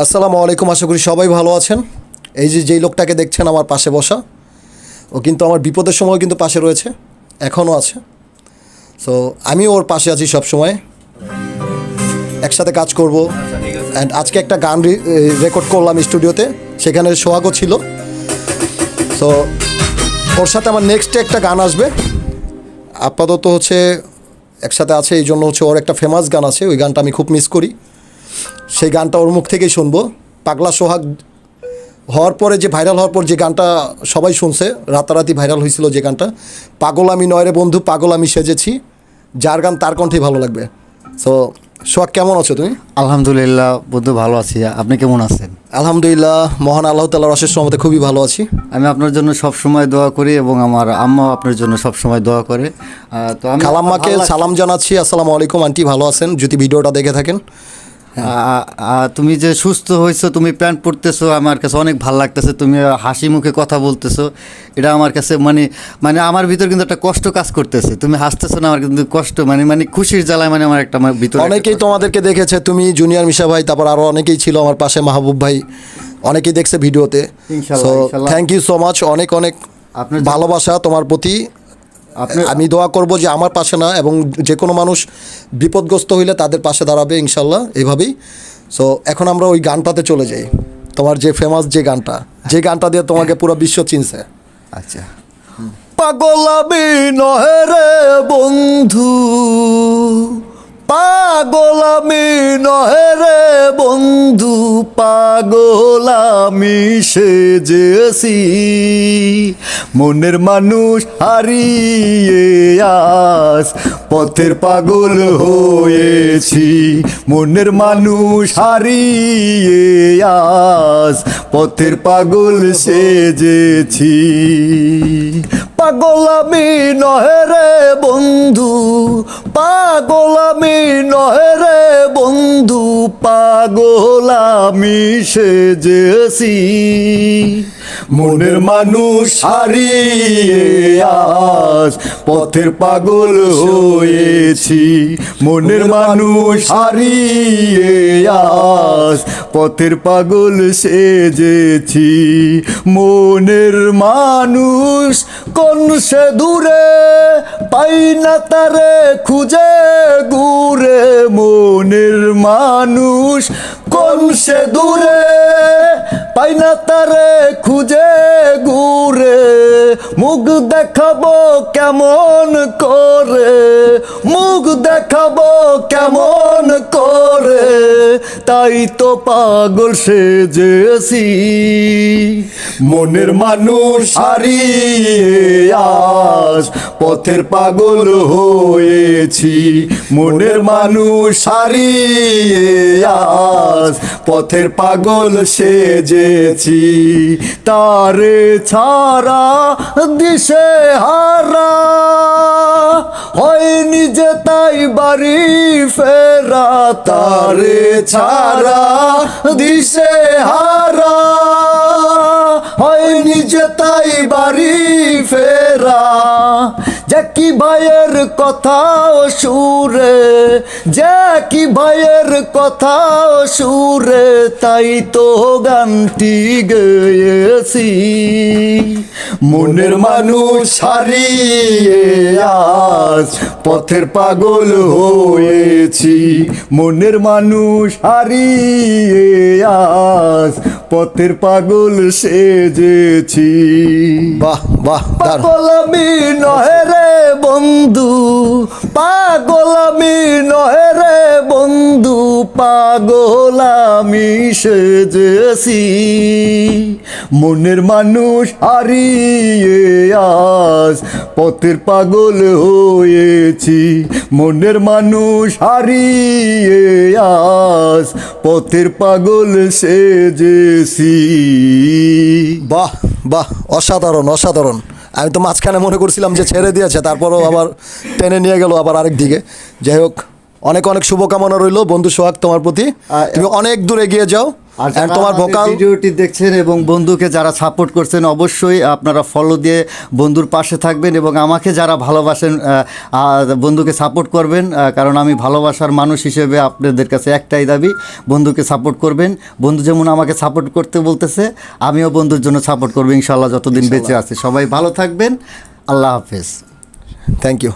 আসসালামু আলাইকুম, আশা করি সবাই ভালো আছেন। এই যে যেই লোকটাকে দেখছেন আমার পাশে বসা, ও কিন্তু আমার বিপদের সময় কিন্তু পাশে রয়েছে, এখনও আছে। সো আমি ওর পাশে আছি সব সময়, একসাথে কাজ করব। অ্যান্ড আজকে একটা গান রেকর্ড করলাম স্টুডিওতে, সেখানে সোহাগও ছিল। সো ওর সাথে আমার নেক্সটে একটা গান আসবে। আপাতত হচ্ছে একসাথে আছে, এই জন্য হচ্ছে ওর একটা ফেমাস গান আছে, ওই গানটা আমি খুব মিস করি। সেই গানটা ওর মুখ থেকেই শুনবো। পাগলা সোহাগ হওয়ার পরে, যে ভাইরাল হওয়ার পর যে গানটা সবাই শুনছে, রাতারাতি ভাইরাল হয়েছিল যে গানটা, পাগল আমি নয় রে বন্ধু পাগল আমি সেজেছি, যার গান তার কণ্ঠেই ভালো লাগবে। সো সোহাগ, কেমন আছো তুমি? আলহামদুলিল্লাহ বন্ধু, ভালো আছি। আপনি কেমন আছেন? আলহামদুলিল্লাহ, মহান আল্লাহ তাআলার অশেষ রহমতে খুবই ভালো আছি। আমি আপনার জন্য সব সময় দোয়া করি এবং আমার আম্মা আপনার জন্য সব সময় দোয়া করে। তো আমি খালাম্মাকে সালাম জানাচ্ছি, আসসালামু আলাইকুম আন্টি, ভালো আছেন যদি ভিডিওটা দেখে থাকেন। তুমি যে সুস্থ হয়েছো, তুমি প্যান্ট পরতেছো, আমার কাছে অনেক ভালো লাগতেছে। তুমি হাসি মুখে কথা বলতেছো, এটা আমার কাছে মানে মানে আমার ভিতর কিন্তু একটা কষ্ট কাজ করতেছে। তুমি হাসতেছো না, আমার কিন্তু কষ্ট মানে মানে খুশির জ্বালায় মানে আমার একটা আমার ভিতরে অনেকেই তোমাদেরকে দেখেছে, তুমি, জুনিয়র মিশা ভাই, তারপর আরও অনেকেই ছিল আমার পাশে, মাহবুব ভাই, অনেকেই দেখছে ভিডিওতে। So thank you so much, অনেক অনেক আপনার ভালোবাসা তোমার প্রতি। আমি দোয়া করব যে আমার পাশে না, এবং যে কোনো মানুষ বিপদগ্রস্ত হইলে তাদের পাশে দাঁড়াবে ইনশাল্লাহ, এইভাবেই। সো এখন আমরা ওই গানটাতে চলে যাই, তোমার যে ফেমাস যে গানটা দিয়ে তোমাকে পুরো বিশ্ব চিনছে। আচ্ছা। পাগল আমি নহে রে বন্ধু, পাগল আমি নহে রে বন্ধু, পাগল আমি সেজেছি, মনের মানুষ হারিয়ে আজ পথের পাগল হয়েছি, মনের মানুষ হারিয়ে আজ পথের পাগল সেজেছি। পাগল আমি নহে রে বন্ধু, পাগল আমি নহে রে বন্ধু, পাগল আমি সেজেছি, মনের মানুষ হারিয়ে আজ পথের পাগল হয়েছি, মনের মানুষ হারিয়ে আজ পথের পাগল সেজেছি, মনের মানুষ কোন সে দূরে, পাই না তারে খুঁজে ঘুরে, মনের মানুষ কোন সে দূরে, পাই না তারে খুঁজে ঘুরে, মুখ দেখাবো কেমন করে, মুখ দেখাবো কেমন করে, তাই তো পাগল সেজেছি, মনের মানুষ হারিয়ে আজ পথের পাগল হয়েছি, মনের মানুষ হারিয়ে আজ পথের পাগল সেজেছি, তারে ছাড়া দিশে হারা, হয়নি যে তাই বাড়ি ফেরা, তারে ছাড়া দিশে হারা, হয়নি যে তাই বাড়ি ফেরা, জ্যাকি ভাইয়ের কথা সুরে, জ্যাকি ভাইয়ের কথা সুরে, তাই তো গানটি গেয়েছি, মনের মানুষ হারিয়ে আজ পথের পাগল হয়েছি, মনের মানুষ হারিয়ে আজ পথের পাগল সেজেছি। বাহ বাহ, পাগল আমি নহে রে বন্ধু, পাগল আমি নহে রে বন্ধু, পাগল আমি সেজেছি, মনের মানুষ হারিয়ে আজ পথের পাগল হয়েছি, মনের মানুষ হারিয়ে আজ পথের পাগল সেজেছি। বাহ বাহ, অসাধারণ অসাধারণ। আমি তো মাঝখানে মনে করছিলাম যে ছেড়ে দিয়েছে, তারপরও আবার টেনে নিয়ে গেল আবার আরেক দিকে। যাই হোক, অনেক অনেক শুভকামনা রইল বন্ধু সোহাগ তোমার প্রতি, তুমি অনেক দূর এগিয়ে যাও। আর And তোমার ভোকাল ভিডিওটি দেখছেন এবং বন্ধুকে যারা সাপোর্ট করছেন অবশ্যই আপনারা ফলো দিয়ে বন্ধুর পাশে থাকবেন এবং আমাকে যারা ভালোবাসেন বন্ধুকে সাপোর্ট করবেন, কারণ আমি ভালোবাসার মানুষ হিসেবে আপনাদের কাছে একটাই দাবি, বন্ধুকে সাপোর্ট করবেন। বন্ধু যেমন আমাকে সাপোর্ট করতে বলতেছে, আমিও বন্ধুর জন্য সাপোর্ট করবো ইনশাল্লাহ যতদিন বেঁচে আছে। সবাই ভালো থাকবেন, আল্লাহ হাফেজ। Thank you.